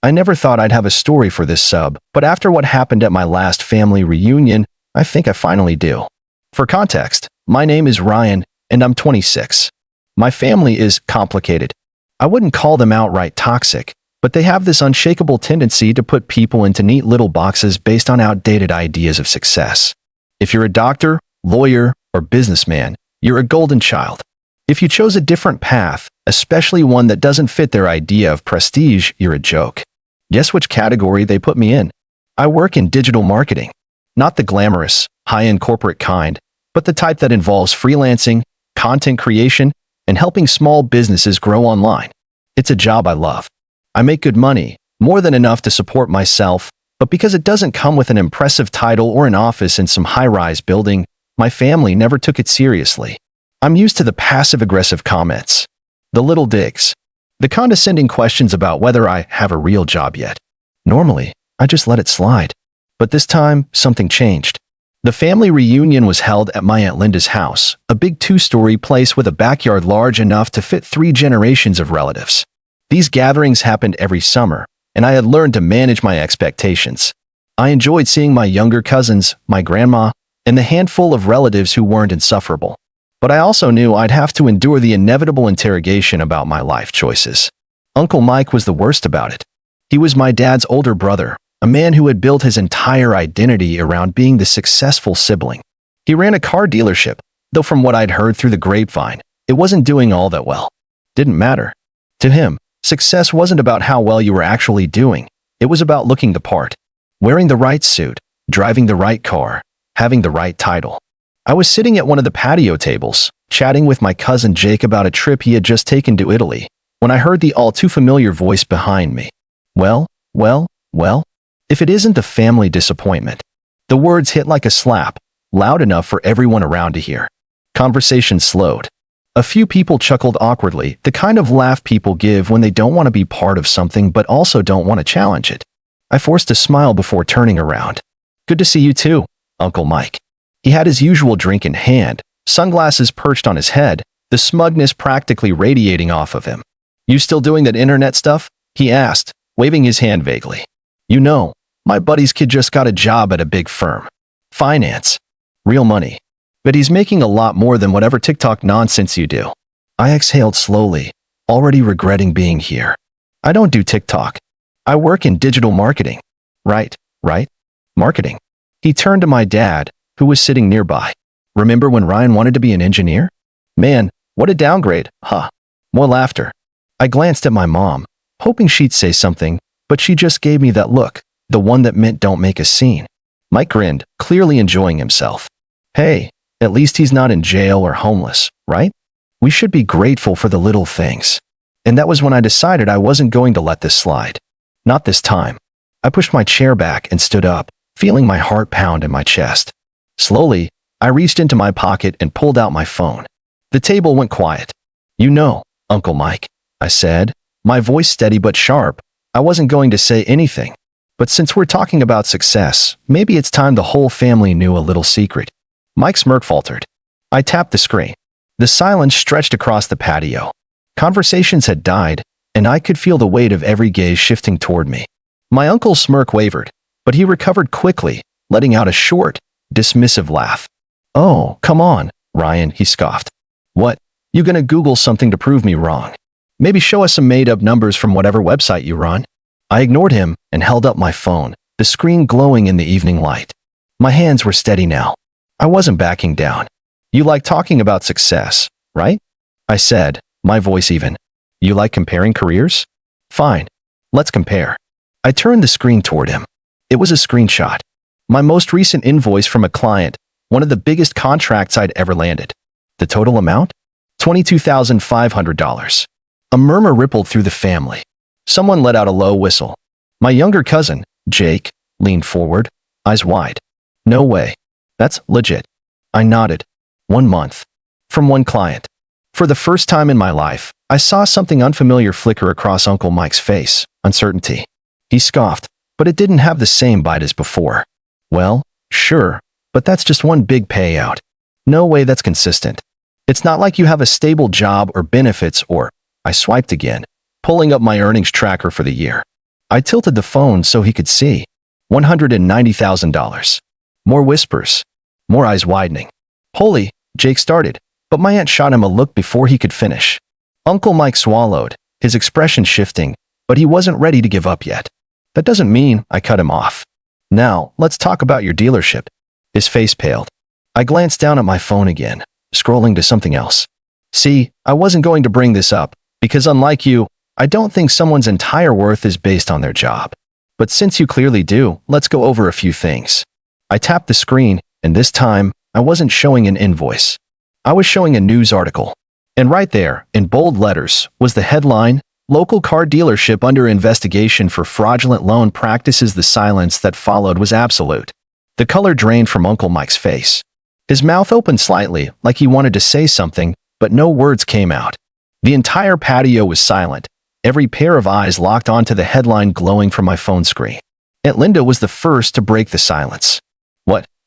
I never thought I'd have a story for this sub, but after what happened at my last family reunion, I think I finally do. For context, my name is Ryan, and I'm 26. My family is complicated. I wouldn't call them outright toxic, but they have this unshakable tendency to put people into neat little boxes based on outdated ideas of success. If you're a doctor, lawyer, or businessman, you're a golden child. If you chose a different path, especially one that doesn't fit their idea of prestige, you're a joke. Guess which category they put me in? I work in digital marketing. Not the glamorous, high-end corporate kind, but the type that involves freelancing, content creation, and helping small businesses grow online. It's a job I love. I make good money, more than enough to support myself, but because it doesn't come with an impressive title or an office in some high-rise building, my family never took it seriously. I'm used to the passive-aggressive comments, the little digs, the condescending questions about whether I have a real job yet. Normally, I just let it slide. But this time, something changed. The family reunion was held at my Aunt Linda's house, a big two-story place with a backyard large enough to fit 3 generations of relatives. These gatherings happened every summer, and I had learned to manage my expectations. I enjoyed seeing my younger cousins, my grandma, and the handful of relatives who weren't insufferable. But I also knew I'd have to endure the inevitable interrogation about my life choices. Uncle Mike was the worst about it. He was my dad's older brother, a man who had built his entire identity around being the successful sibling. He ran a car dealership, though from what I'd heard through the grapevine, it wasn't doing all that well. Didn't matter. To him, success wasn't about how well you were actually doing. It was about looking the part, wearing the right suit, driving the right car, having the right title. I was sitting at one of the patio tables, chatting with my cousin Jake about a trip he had just taken to Italy, when I heard the all-too-familiar voice behind me. Well, if it isn't the family disappointment. The words hit like a slap, loud enough for everyone around to hear. Conversation slowed. A few people chuckled awkwardly, the kind of laugh people give when they don't want to be part of something but also don't want to challenge it. I forced a smile before turning around. "Good to see you too, Uncle Mike." He had his usual drink in hand, sunglasses perched on his head, the smugness practically radiating off of him. "You still doing that internet stuff?" he asked, waving his hand vaguely. "You know, my buddy's kid just got a job at a big firm. Finance. Real money. But he's making a lot more than whatever TikTok nonsense you do." I exhaled slowly, already regretting being here. "I don't do TikTok. I work in digital marketing." Right. Marketing." He turned to my dad, who was sitting nearby. "Remember when Ryan wanted to be an engineer? Man, what a downgrade, huh?" More laughter. I glanced at my mom, hoping she'd say something, but she just gave me that look, the one that meant don't make a scene. Mike grinned, clearly enjoying himself. "Hey, at least he's not in jail or homeless, right? We should be grateful for the little things." And that was when I decided I wasn't going to let this slide. Not this time. I pushed my chair back and stood up, feeling my heart pound in my chest. Slowly, I reached into my pocket and pulled out my phone. The table went quiet. "You know, Uncle Mike," I said, my voice steady but sharp. I wasn't going to say anything. But since we're talking about success, maybe it's time the whole family knew a little secret. Mike's smirk faltered. I tapped the screen. The silence stretched across the patio. Conversations had died, and I could feel the weight of every gaze shifting toward me. My uncle's smirk wavered, but he recovered quickly, letting out a short, dismissive laugh. "Oh, come on, Ryan," he scoffed. "What? You gonna Google something to prove me wrong? Maybe show us some made-up numbers from whatever website you run." I ignored him and held up my phone, the screen glowing in the evening light. My hands were steady now. I wasn't backing down. "You like talking about success, right?" I said, my voice even. "You like comparing careers? Fine. Let's compare." I turned the screen toward him. It was a screenshot. My most recent invoice from a client, one of the biggest contracts I'd ever landed. The total amount? $22,500. A murmur rippled through the family. Someone let out a low whistle. My younger cousin, Jake, leaned forward, eyes wide. "No way. That's legit." I nodded. 1 month. From one client. For the first time in my life, I saw something unfamiliar flicker across Uncle Mike's face, uncertainty. He scoffed, but it didn't have the same bite as before. "Well, sure, but that's just one big payout. No way that's consistent. It's not like you have a stable job or benefits or..." I swiped again, pulling up my earnings tracker for the year. I tilted the phone so he could see. $190,000. More whispers. More eyes widening. Holy, Jake started, but my aunt shot him a look before he could finish. Uncle Mike swallowed, his expression shifting, but he wasn't ready to give up yet. That doesn't mean I cut him off. Now, let's talk about your dealership. His face paled. I glanced down at my phone again, scrolling to something else. See, I wasn't going to bring this up, because unlike you, I don't think someone's entire worth is based on their job. But since you clearly do, let's go over a few things. I tapped the screen, and this time, I wasn't showing an invoice. I was showing a news article. And right there, in bold letters, was the headline, "Local car dealership under investigation for fraudulent loan practices." The silence that followed was absolute. The color drained from Uncle Mike's face. His mouth opened slightly, like he wanted to say something, but no words came out. The entire patio was silent, every pair of eyes locked onto the headline glowing from my phone screen. Aunt Linda was the first to break the silence.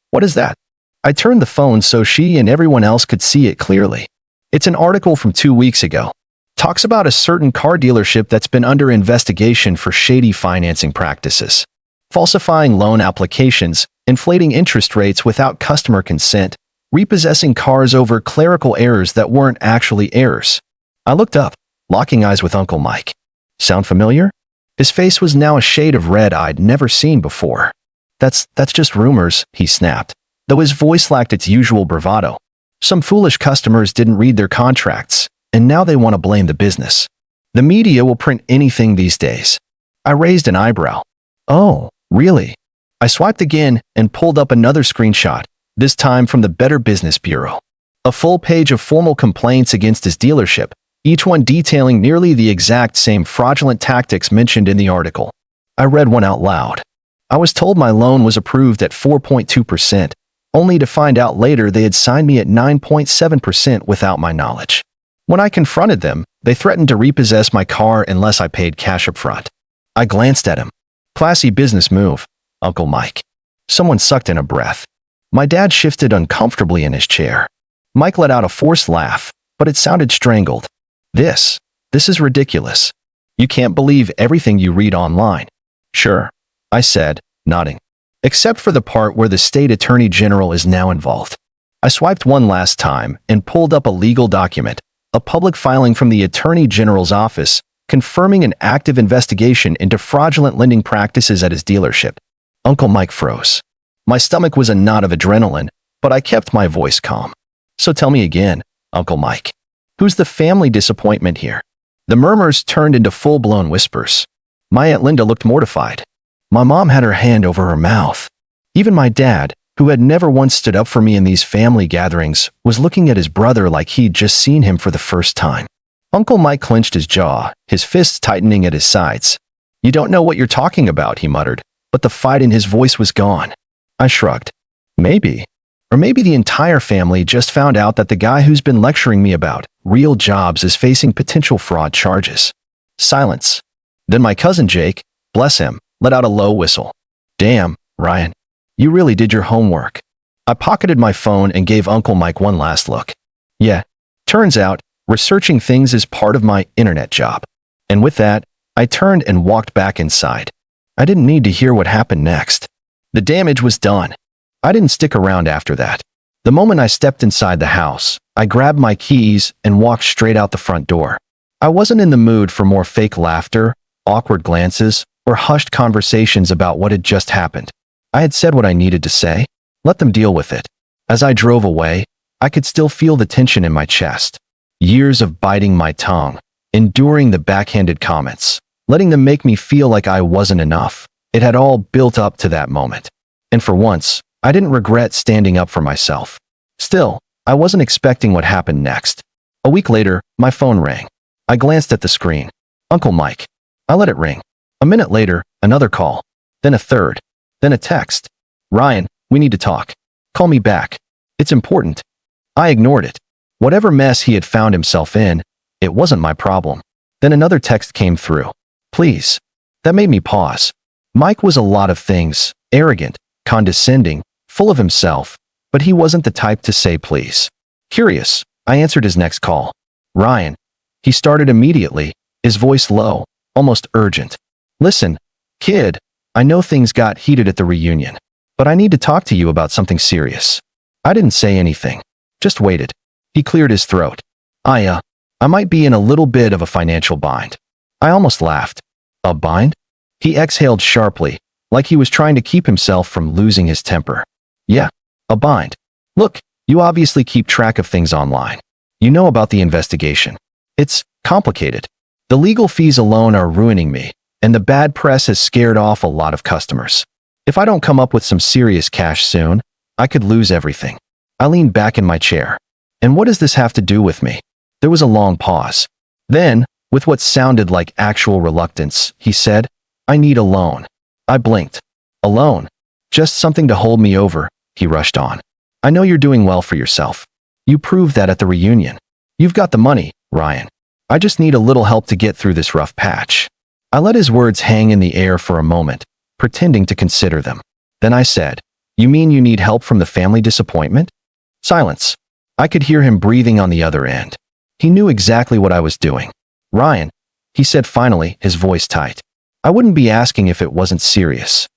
What is that? I turned the phone so she and everyone else could see it clearly. It's an article from 2 weeks ago. Talks about a certain car dealership that's been under investigation for shady financing practices. Falsifying loan applications, inflating interest rates without customer consent, repossessing cars over clerical errors that weren't actually errors. I looked up, locking eyes with Uncle Mike. Sound familiar? His face was now a shade of red I'd never seen before. That's just rumors, he snapped, though his voice lacked its usual bravado. Some foolish customers didn't read their contracts, and now they want to blame the business. The media will print anything these days. I raised an eyebrow. Oh, really? I swiped again and pulled up another screenshot, this time from the Better Business Bureau. A full page of formal complaints against his dealership, each one detailing nearly the exact same fraudulent tactics mentioned in the article. I read one out loud. I was told my loan was approved at 4.2%, only to find out later they had signed me at 9.7% without my knowledge. When I confronted them, they threatened to repossess my car unless I paid cash up front. I glanced at him. Classy business move, Uncle Mike. Someone sucked in a breath. My dad shifted uncomfortably in his chair. Mike let out a forced laugh, but it sounded strangled. This is ridiculous. You can't believe everything you read online. Sure, I said, nodding. Except for the part where the state attorney general is now involved. I swiped one last time and pulled up a legal document, a public filing from the attorney general's office, confirming an active investigation into fraudulent lending practices at his dealership. Uncle Mike froze. My stomach was a knot of adrenaline, but I kept my voice calm. So tell me again, Uncle Mike. Who's the family disappointment here? The murmurs turned into full-blown whispers. My Aunt Linda looked mortified. My mom had her hand over her mouth. Even my dad, who had never once stood up for me in these family gatherings, was looking at his brother like he'd just seen him for the first time. Uncle Mike clenched his jaw, his fists tightening at his sides. You don't know what you're talking about, he muttered, but the fight in his voice was gone. I shrugged. Maybe. Or maybe the entire family just found out that the guy who's been lecturing me about real jobs is facing potential fraud charges. Silence. Then my cousin Jake, bless him, let out a low whistle. Damn, Ryan. You really did your homework. I pocketed my phone and gave Uncle Mike one last look. Yeah, turns out, researching things is part of my internet job. And with that, I turned and walked back inside. I didn't need to hear what happened next. The damage was done. I didn't stick around after that. The moment I stepped inside the house, I grabbed my keys and walked straight out the front door. I wasn't in the mood for more fake laughter, awkward glances, or hushed conversations about what had just happened. I had said what I needed to say. Let them deal with it. As I drove away, I could still feel the tension in my chest. Years of biting my tongue, enduring the backhanded comments, letting them make me feel like I wasn't enough. It had all built up to that moment. And for once, I didn't regret standing up for myself. Still, I wasn't expecting what happened next. A week later, my phone rang. I glanced at the screen. Uncle Mike. I let it ring. A minute later, another call. Then a third. Then a text. Ryan, we need to talk. Call me back. It's important. I ignored it. Whatever mess he had found himself in, it wasn't my problem. Then another text came through. Please. That made me pause. Mike was a lot of things, arrogant, condescending, full of himself, but he wasn't the type to say please. Curious, I answered his next call. Ryan. He started immediately, his voice low, almost urgent. Listen, Kid, I know things got heated at the reunion, but I need to talk to you about something serious. I didn't say anything, just waited. He cleared his throat. I might be in a little bit of a financial bind. I almost laughed. A bind? He exhaled sharply, like he was trying to keep himself from losing his temper. Yeah, a bind. Look, you obviously keep track of things online. You know about the investigation. It's complicated. The legal fees alone are ruining me, and the bad press has scared off a lot of customers. If I don't come up with some serious cash soon, I could lose everything. I leaned back in my chair. And what does this have to do with me? There was a long pause. Then, with what sounded like actual reluctance, he said, I need a loan. I blinked. A loan? Just something to hold me over, he rushed on. I know you're doing well for yourself. You proved that at the reunion. You've got the money, Ryan. I just need a little help to get through this rough patch. I let his words hang in the air for a moment, pretending to consider them. Then I said, You mean you need help from the family disappointment? Silence. I could hear him breathing on the other end. He knew exactly what I was doing. Ryan, he said finally, his voice tight. I wouldn't be asking if it wasn't serious.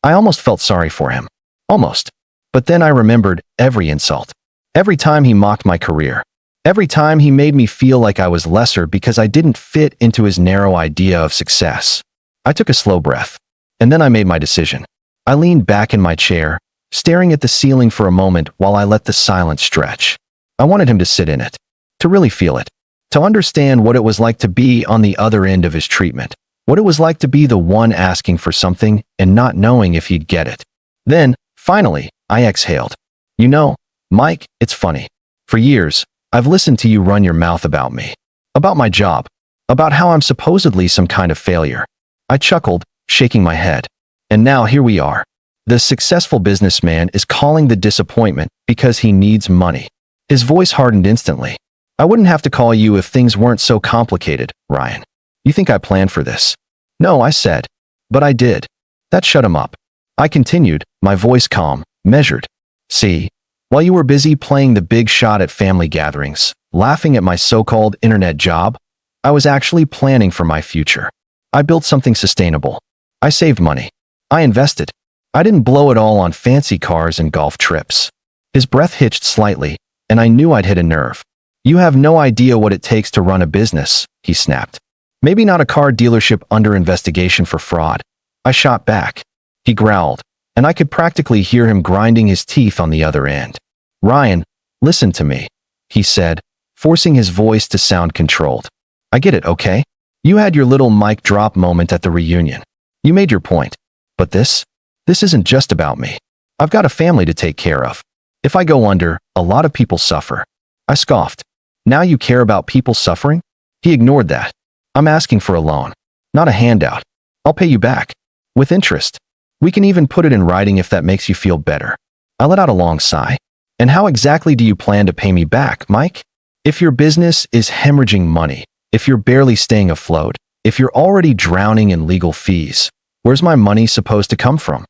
I almost felt sorry for him. Almost. But then I remembered every insult. Every time he mocked my career. Every time he made me feel like I was lesser because I didn't fit into his narrow idea of success. I took a slow breath. And then I made my decision. I leaned back in my chair, staring at the ceiling for a moment while I let the silence stretch. I wanted him to sit in it. To really feel it. To understand what it was like to be on the other end of his treatment. What it was like to be the one asking for something and not knowing if he'd get it. Then, finally, I exhaled. You know, Mike, it's funny. For years, I've listened to you run your mouth about me. About my job. About how I'm supposedly some kind of failure. I chuckled, shaking my head. And now here we are. The successful businessman is calling the disappointment because he needs money. His voice hardened instantly. I wouldn't have to call you if things weren't so complicated, Ryan. You think I planned for this? No, I said. But I did. That shut him up. I continued, my voice calm, measured. See, while you were busy playing the big shot at family gatherings, laughing at my so-called internet job, I was actually planning for my future. I built something sustainable. I saved money. I invested. I didn't blow it all on fancy cars and golf trips. His breath hitched slightly, and I knew I'd hit a nerve. You have no idea what it takes to run a business, he snapped. Maybe not a car dealership under investigation for fraud. I shot back. He growled, and I could practically hear him grinding his teeth on the other end. Ryan, listen to me, he said, forcing his voice to sound controlled. I get it, okay? You had your little mic drop moment at the reunion. You made your point. But this isn't just about me. I've got a family to take care of. If I go under, a lot of people suffer. I scoffed. Now you care about people suffering? He ignored that. I'm asking for a loan, not a handout. I'll pay you back. With interest. We can even put it in writing if that makes you feel better. I let out a long sigh. And how exactly do you plan to pay me back, Mike? If your business is hemorrhaging money, if you're barely staying afloat, if you're already drowning in legal fees, where's my money supposed to come from?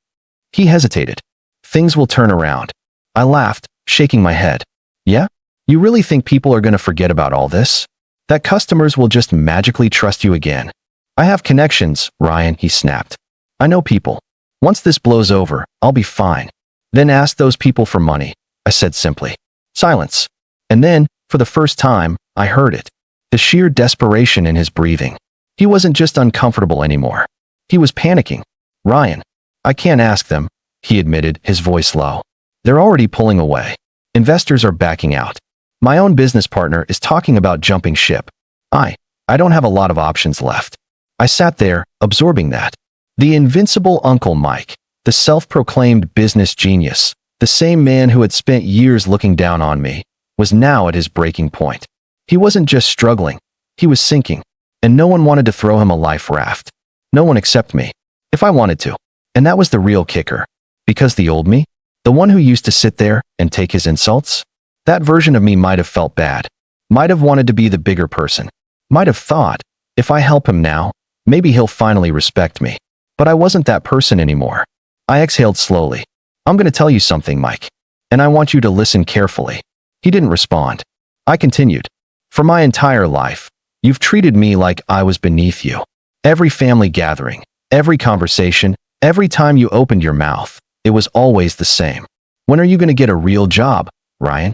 He hesitated. Things will turn around. I laughed, shaking my head. Yeah? You really think people are going to forget about all this? That customers will just magically trust you again? I have connections, Ryan, he snapped. I know people. Once this blows over, I'll be fine. Then ask those people for money, I said simply. Silence. And then, for the first time, I heard it. The sheer desperation in his breathing. He wasn't just uncomfortable anymore. He was panicking. Ryan, I can't ask them, he admitted, his voice low. They're already pulling away. Investors are backing out. My own business partner is talking about jumping ship. I don't have a lot of options left. I sat there, absorbing that. The invincible Uncle Mike, the self-proclaimed business genius, the same man who had spent years looking down on me, was now at his breaking point. He wasn't just struggling, he was sinking, and no one wanted to throw him a life raft. No one except me, if I wanted to. And that was the real kicker. Because the old me, the one who used to sit there and take his insults, that version of me might have felt bad, might have wanted to be the bigger person, might have thought, if I help him now, maybe he'll finally respect me. But I wasn't that person anymore. I exhaled slowly. I'm going to tell you something, Mike. And I want you to listen carefully. He didn't respond. I continued. For my entire life, you've treated me like I was beneath you. Every family gathering, Every conversation, every time you opened your mouth, it was always the same. When are you going to get a real job, Ryan?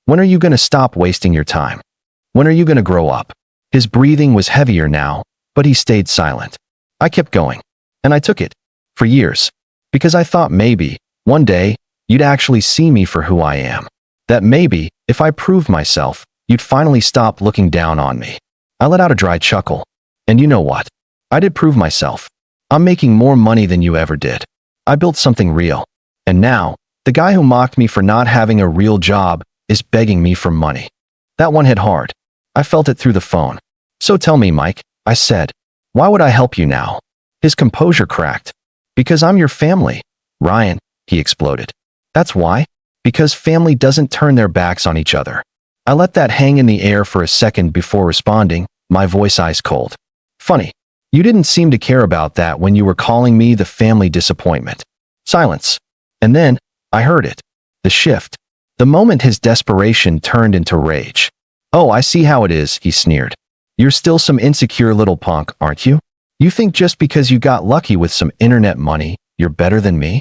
When are you going to stop wasting your time? When are you going to grow up? His breathing was heavier now, but he stayed silent. I kept going, and I took it, for years, because I thought maybe, one day, you'd actually see me for who I am. That maybe, if I proved myself, you'd finally stop looking down on me. I let out a dry chuckle. And you know what? I did prove myself. I'm making more money than you ever did. I built something real. And now, the guy who mocked me for not having a real job is begging me for money. That one hit hard. I felt it through the phone. So tell me, Mike, I said, why would I help you now? His composure cracked. Because I'm your family. Ryan, he exploded. That's why? Because family doesn't turn their backs on each other. I let that hang in the air for a second before responding, my voice ice cold. Funny. You didn't seem to care about that when you were calling me the family disappointment. Silence. And then, I heard it. The shift. The moment his desperation turned into rage. Oh, I see how it is, he sneered. You're still some insecure little punk, aren't you? You think just because you got lucky with some internet money, you're better than me?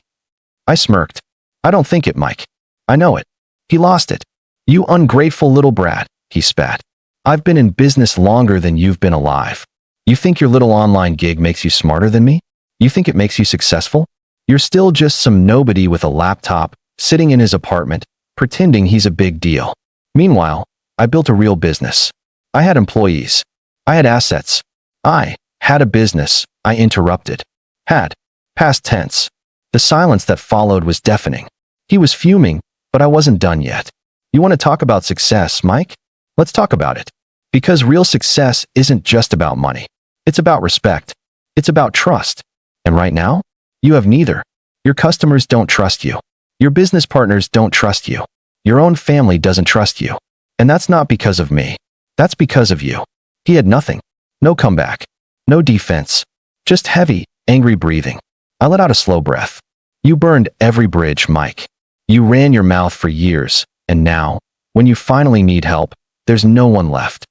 I smirked. I don't think it, Mike. I know it. He lost it. You ungrateful little brat, he spat. I've been in business longer than you've been alive. You think your little online gig makes you smarter than me? You think it makes you successful? You're still just some nobody with a laptop, sitting in his apartment, pretending he's a big deal. Meanwhile, I built a real business. I had employees. I had assets. I had a business. I interrupted. Had. Past tense. The silence that followed was deafening. He was fuming, but I wasn't done yet. You want to talk about success, Mike? Let's talk about it. Because real success isn't just about money. It's about respect. It's about trust. And right now, you have neither. Your customers don't trust you. Your business partners don't trust you. Your own family doesn't trust you. And that's not because of me. That's because of you. He had nothing. No comeback. No defense. Just heavy, angry breathing. I let out a slow breath. You burned every bridge, Mike. You ran your mouth for years, and now, when you finally need help, there's no one left.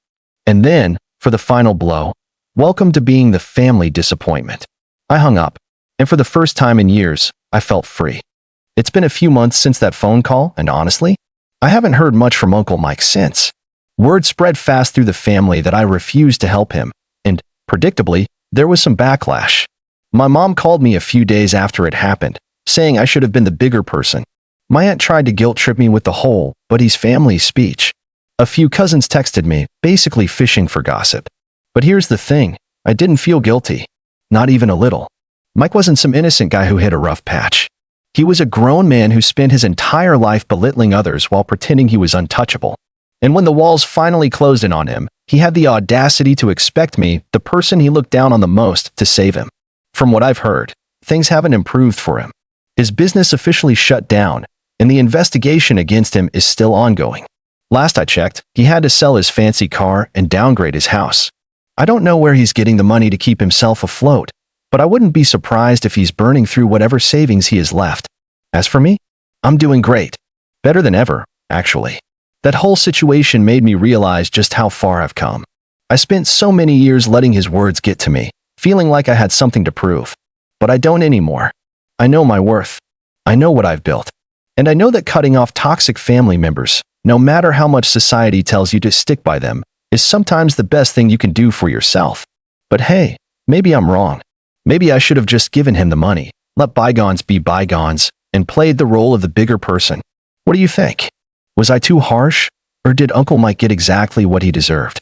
And then, for the final blow, welcome to being the family disappointment. I hung up, and for the first time in years, I felt free. It's been a few months since that phone call, and honestly, I haven't heard much from Uncle Mike since. Word spread fast through the family that I refused to help him, and, predictably, there was some backlash. My mom called me a few days after it happened, saying I should have been the bigger person. My aunt tried to guilt-trip me with the whole "buddy's family" speech. A few cousins texted me, basically fishing for gossip. But here's the thing, I didn't feel guilty. Not even a little. Mike wasn't some innocent guy who hit a rough patch. He was a grown man who spent his entire life belittling others while pretending he was untouchable. And when the walls finally closed in on him, he had the audacity to expect me, the person he looked down on the most, to save him. From what I've heard, things haven't improved for him. His business officially shut down, and the investigation against him is still ongoing. Last I checked, he had to sell his fancy car and downgrade his house. I don't know where he's getting the money to keep himself afloat, but I wouldn't be surprised if he's burning through whatever savings he has left. As for me, I'm doing great. Better than ever, actually. That whole situation made me realize just how far I've come. I spent so many years letting his words get to me, feeling like I had something to prove. But I don't anymore. I know my worth. I know what I've built. And I know that cutting off toxic family members, no matter how much society tells you to stick by them, is sometimes the best thing you can do for yourself. But hey, maybe I'm wrong. Maybe I should have just given him the money, let bygones be bygones, and played the role of the bigger person. What do you think? Was I too harsh, or did Uncle Mike get exactly what he deserved?